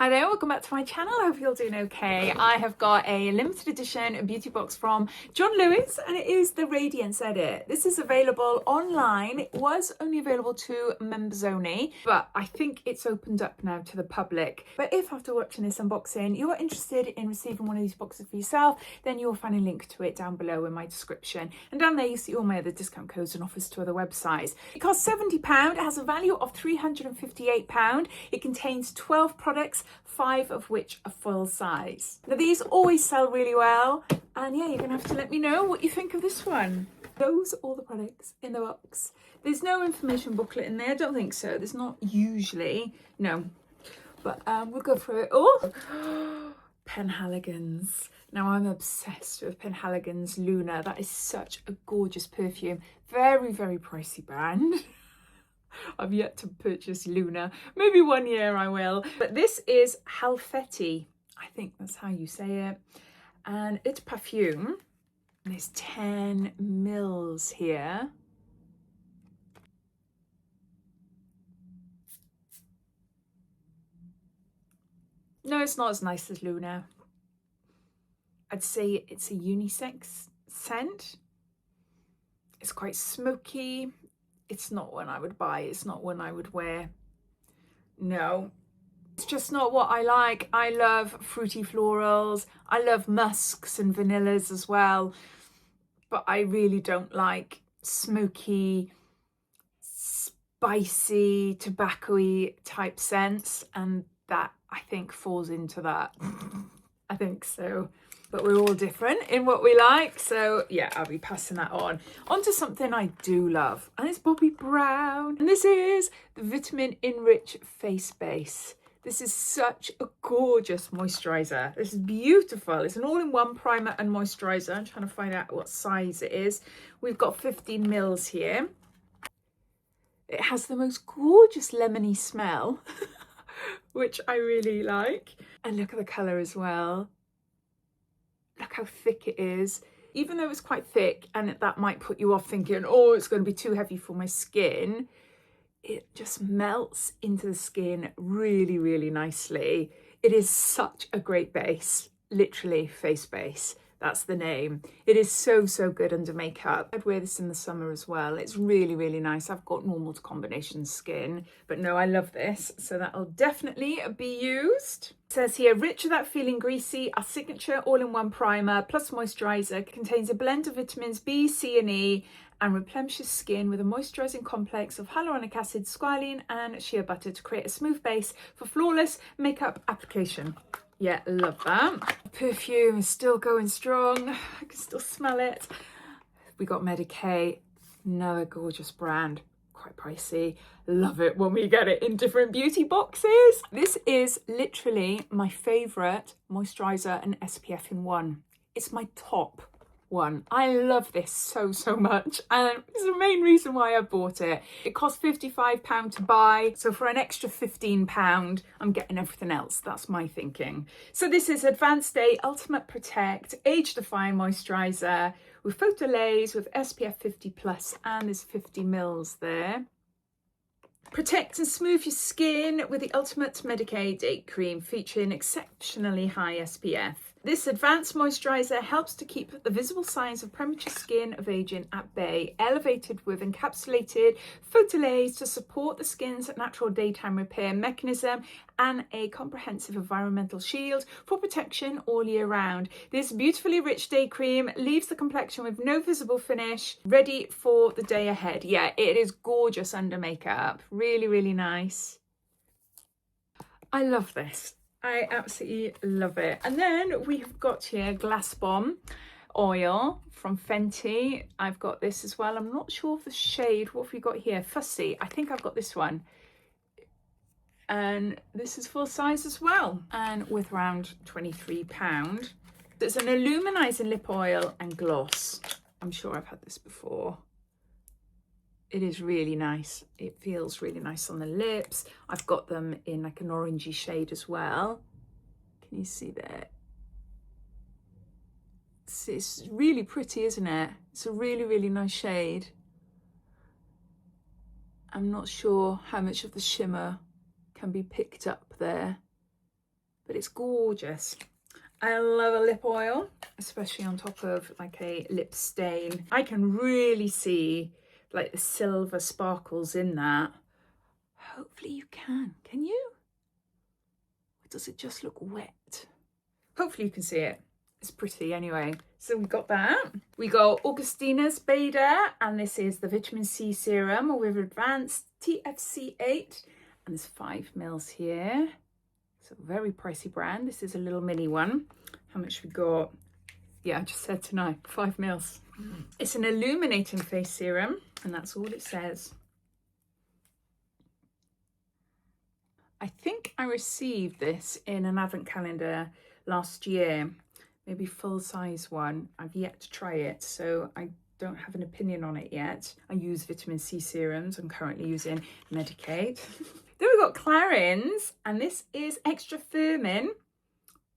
Hi there, welcome back to my channel. I hope you're doing okay. I have got a limited edition beauty box from John Lewis and it is the Radiance edit. This is available online. It was only available to members only, but I think it's opened up now to the public. But if after watching this unboxing you are interested in receiving one of these boxes for yourself, then you'll find a link to it down below in my description. And down there you see all my other discount codes and offers to other websites. It costs £70. It has a value of £358. It contains 12 products, 5 of which are full size. Now these always sell really well, and yeah, you're gonna have to let me know what you think of this one. Those are all the products in the box. There's no information booklet in there, I don't think so. There's not usually, no. But we'll go through it. Oh, Penhaligons. Now I'm obsessed with Penhaligon's Luna. That is such a gorgeous perfume. Very, very pricey brand. I've yet to purchase Luna. Maybe one year I will. But this is Halfeti. I think that's how you say it. And it's Parfum. And there's 10 mils here. No, it's not as nice as Luna. I'd say it's a unisex scent. It's quite smoky. It's not one I would buy. It's not one I would wear. No, it's just not what I like. I love fruity florals. I love musks and vanillas as well. But I really don't like smoky, spicy, tobacco-y type scents. And that, I think, falls into that. I think so. But we're all different in what we like. So yeah, I'll be passing that on. On to something I do love. And it's Bobbi Brown. And this is the Vitamin Enriched Face Base. This is such a gorgeous moisturizer. This is beautiful. It's an all-in-one primer and moisturizer. I'm trying to find out what size it is. We've got 15 mils here. It has the most gorgeous lemony smell, which I really like. And look at the color as well. Look how thick it is. Even though it's quite thick and that might put you off thinking, oh, it's going to be too heavy for my skin, it just melts into the skin really, really nicely. It is such a great base, literally face base. That's the name. It is so, so good under makeup. I'd wear this in the summer as well. It's really, really nice. I've got normal to combination skin, but no, I love this. So that'll definitely be used. It says here, rich without feeling greasy, our signature all-in-one primer plus moisturizer contains a blend of vitamins B, C and E and replenishes skin with a moisturizing complex of hyaluronic acid, squalene and shea butter to create a smooth base for flawless makeup application. Yeah, love that. Perfume is still going strong. I can still smell it. We got Medicae, another gorgeous brand, quite pricey. Love it when we get it in different beauty boxes. This is literally my favorite moisturizer and SPF in one. It's my top one. I love this so, so much, and it's the main reason why I bought it. It cost £55 to buy, so for an extra £15 I'm getting everything else. That's my thinking. So this is Advanced Day Ultimate Protect Age Defying Moisturizer with Photolays with SPF 50+, and there's 50 mils there. Protect and smooth your skin with the Ultimate Medicae Day Cream featuring exceptionally high SPF. This advanced moisturizer helps to keep the visible signs of premature skin of aging at bay, elevated with encapsulated photolays to support the skin's natural daytime repair mechanism and a comprehensive environmental shield for protection all year round. This beautifully rich day cream leaves the complexion with no visible finish, ready for the day ahead. Yeah, it is gorgeous under makeup. Really, really nice. I love this. I absolutely love it. And then we've got here Glass Bomb oil from Fenty. I've got this as well. I'm not sure of the shade. What have we got here? Fussy. I think I've got this one. And this is full size as well. And with around £23. It's an illuminizing lip oil and gloss. I'm sure I've had this before. It is really nice. It feels really nice on the lips. I've got them in like an orangey shade as well. Can you see that? It's really pretty, isn't it? It's a really, really nice shade. I'm not sure how much of the shimmer can be picked up there. it's gorgeous. I love a lip oil, especially on top of like a lip stain. I can really see like the silver sparkles in that. Hopefully you can you? Or does it just look wet? Hopefully you can see it. It's pretty anyway. So we got that. We got Augustinus Bader, and this is the vitamin C serum with advanced TFC8, and there's 5 mils here. So very pricey brand. This is a little mini one. How much we got? Yeah, I just said tonight, 5 mils. It's an illuminating face serum, and that's all it says. I think I received this in an advent calendar last year, maybe full size one. I've yet to try it, so I don't have an opinion on it yet. I use vitamin C serums. I'm currently using Medicate. Then we've got Clarins, and this is extra firming.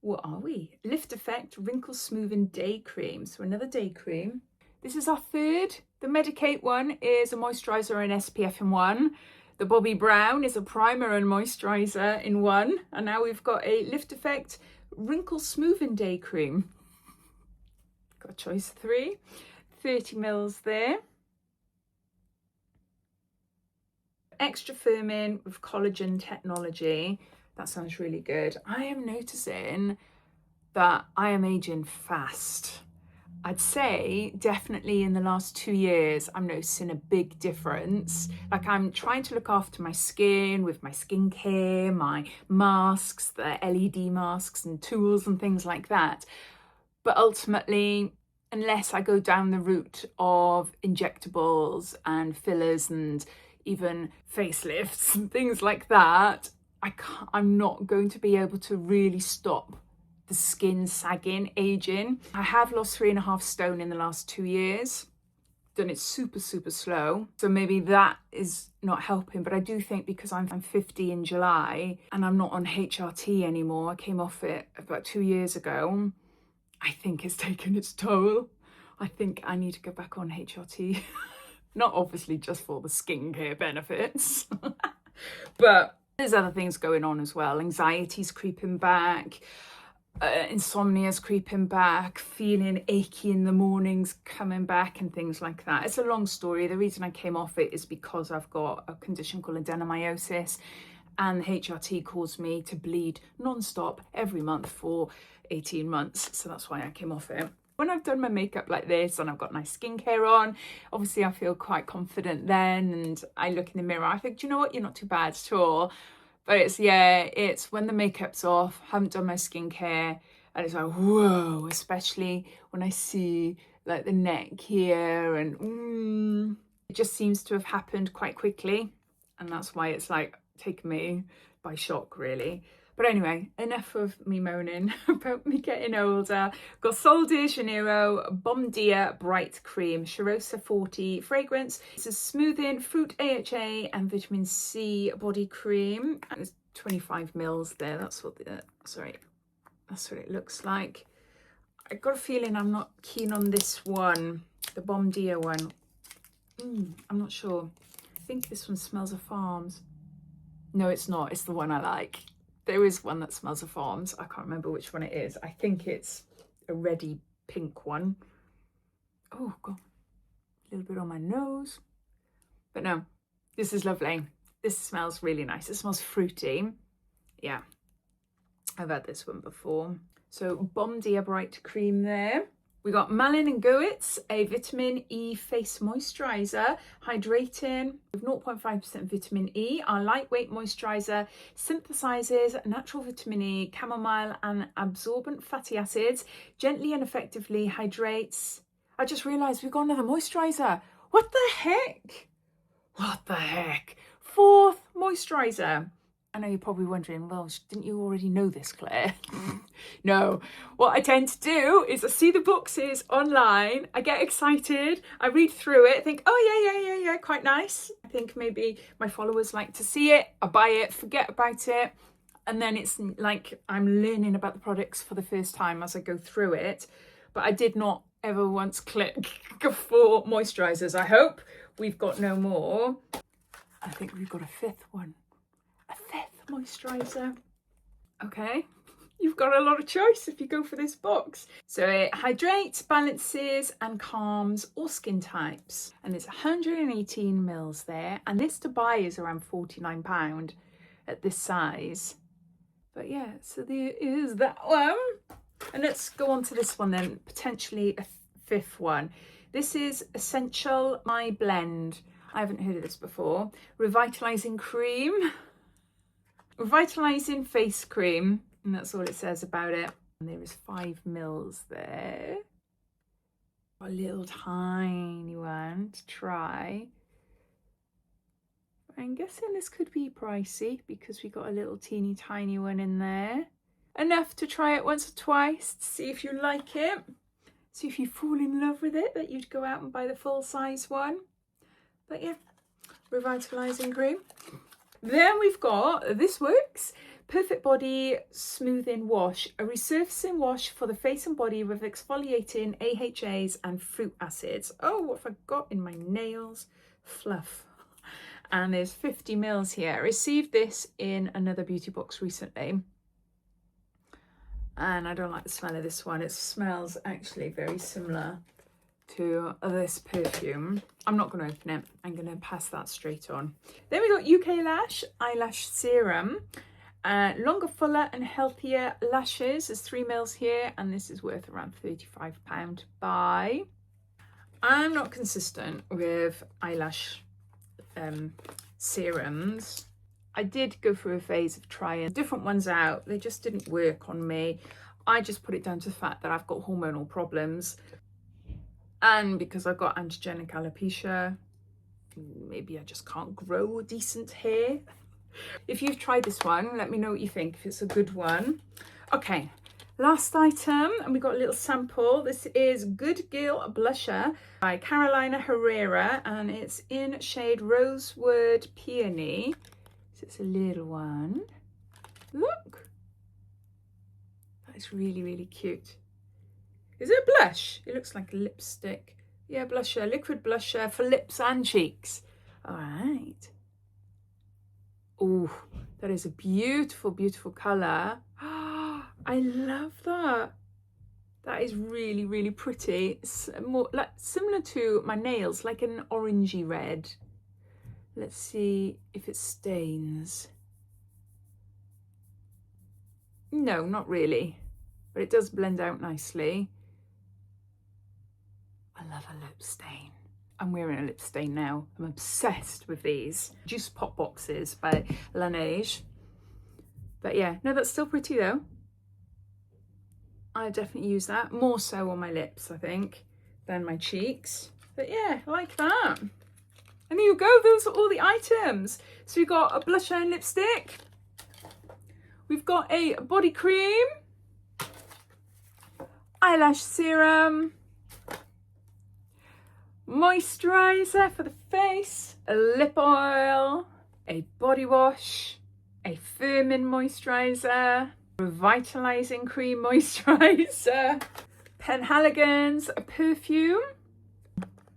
What are we? Lift Effect Wrinkle Smoothing Day Cream. So another day cream. This is our third. The Medicate one is a moisturizer and SPF in one. The Bobbi Brown is a primer and moisturizer in one. And now we've got a Lift Effect Wrinkle Smoothing Day Cream. Got a choice of 3. 30 mils there. Extra firming with collagen technology. That sounds really good. I am noticing that I am aging fast. I'd say definitely in the last 2 years, I'm noticing a big difference. Like, I'm trying to look after my skin with my skincare, my masks, the LED masks and tools and things like that. But ultimately, unless I go down the route of injectables and fillers and even facelifts and things like that, I'm not going to be able to really stop the skin sagging, aging. I have lost 3.5 stone in the last 2 years. Done it super slow, so maybe that is not helping. But I do think because I'm 50 in July and I'm not on HRT anymore, I came off it about 2 years ago, I think it's taken its toll. I think I need to go back on HRT. Not obviously just for the skincare benefits, but there's other things going on as well. Anxiety's creeping back, insomnia's creeping back, feeling achy in the mornings coming back and things like that. It's a long story. The reason I came off it is because I've got a condition called adenomyosis, and the HRT caused me to bleed non-stop every month for 18 months. So that's why I came off it. When I've done my makeup like this and I've got nice skincare on, obviously I feel quite confident then, and I look in the mirror, I think, do you know what, you're not too bad at all. But it's when the makeup's off, haven't done my skincare, and it's like, whoa, especially when I see like the neck here, and it just seems to have happened quite quickly, and that's why it's like taken me by shock, really. But anyway, enough of me moaning about me getting older. Got Sol de Janeiro Bom Dia Bright Cream, Cheirosa 40 fragrance. It's a smoothing fruit AHA and vitamin C body cream. And it's 25 mils there. That's what that's what it looks like. I got a feeling I'm not keen on this one, the Bom Dia one. I'm not sure. I think this one smells of farms. No, it's not. It's the one I like. There is one that smells of farms. I can't remember which one it is. I think it's a reddy pink one. Oh, God. A little bit on my nose. But no, this is lovely. This smells really nice. It smells fruity. Yeah, I've had this one before. So Bom Dia Bright Cream there. We got MALIN and GOETZ, a vitamin E face moisturizer, hydrating with 0.5% vitamin E. Our lightweight moisturizer synthesizes natural vitamin E, chamomile and absorbent fatty acids, gently and effectively hydrates. I just realized we've got another moisturizer. What the heck? What the heck? 4th moisturizer. I know you're probably wondering, well, didn't you already know this, Claire? No, what I tend to do is I see the boxes online, I get excited, I read through it, think, oh yeah, quite nice. I think maybe my followers like to see it, I buy it, forget about it, and then it's like I'm learning about the products for the first time as I go through it. But I did not ever once click for moisturizers. I hope we've got no more. I think we've got a 5th one. A 5th moisturizer. Okay, You've got a lot of choice if you go for this box. So it hydrates, balances and calms all skin types. And it's 118 mils there. And this to buy is around £49 at this size. But yeah, so there is that one. And let's go on to this one then, potentially a fifth one. This is Essential myBlend. I haven't heard of this before. Revitalising Cream. Revitalising Face Cream. And that's all it says about it. And there is 5 mils there. A little tiny one to try. I'm guessing this could be pricey because we got a little teeny tiny one in there. Enough to try it once or twice to see if you like it. See if you fall in love with it, that you'd go out and buy the full size one. But yeah, Revitalising Cream. Then we've got, this works, Perfect Body Smoothing Wash, a resurfacing wash for the face and body with exfoliating AHAs and fruit acids. Oh, what have I got in my nails? Fluff. And there's 50 mils here. I received this in another beauty box recently. And I don't like the smell of this one. It smells actually very similar to this perfume. I'm not going to open it. I'm going to pass that straight on. Then we got UKLASH Eyelash Serum. Longer, fuller and healthier lashes. There's 3 mils here and this is worth around £35 to buy. I'm not consistent with eyelash serums. I did go through a phase of trying different ones out. They just didn't work on me. I just put it down to the fact that I've got hormonal problems. And because I've got androgenic alopecia, maybe I just can't grow decent hair. If you've tried this one, let me know what you think, if it's a good one. Okay, last item, and we got a little sample. This is Good Girl Blusher by Carolina Herrera, and it's in shade Rosewood Peony. So it's a little one. Look, that is really, really cute. Is it a blush? It looks like a lipstick. Yeah, blusher, liquid blusher for lips and cheeks. All right. Oh, that is a beautiful, beautiful colour. I love that. That is really, really pretty. It's more like similar to my nails, like an orangey red. Let's see if it stains. No, not really, but it does blend out nicely. I love a lip stain. I'm wearing a lip stain now. I'm obsessed with these. Juice Pop Boxes by Laneige. But yeah, no, that's still pretty though. I definitely use that. More so on my lips, I think, than my cheeks. But yeah, I like that. And there you go, those are all the items. So we've got a blusher and lipstick. We've got a body cream. Eyelash serum. Moisturiser for the face, a lip oil, a body wash, a firming moisturiser, revitalizing cream moisturiser, Penhaligon's perfume,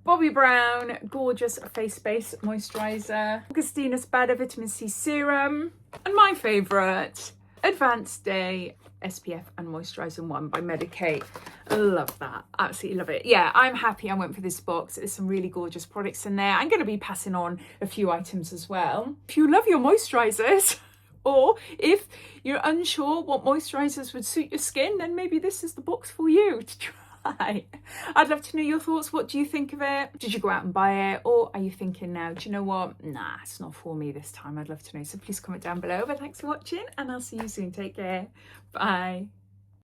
Bobbi Brown gorgeous face base moisturiser, Augustinus Bader vitamin C serum, and my favourite, Advanced Day SPF and Moisturiser 1 by Medicate. I love that. Absolutely love it. Yeah, I'm happy I went for this box. There's some really gorgeous products in there. I'm going to be passing on a few items as well. If you love your moisturisers, or if you're unsure what moisturisers would suit your skin, then maybe this is the box for you to try. I'd love to know your thoughts. What do you think of it? Did you go out and buy it? Or are you thinking now, do you know what? Nah, it's not for me this time. I'd love to know. So please comment down below. But thanks for watching and I'll see you soon. Take care. Bye.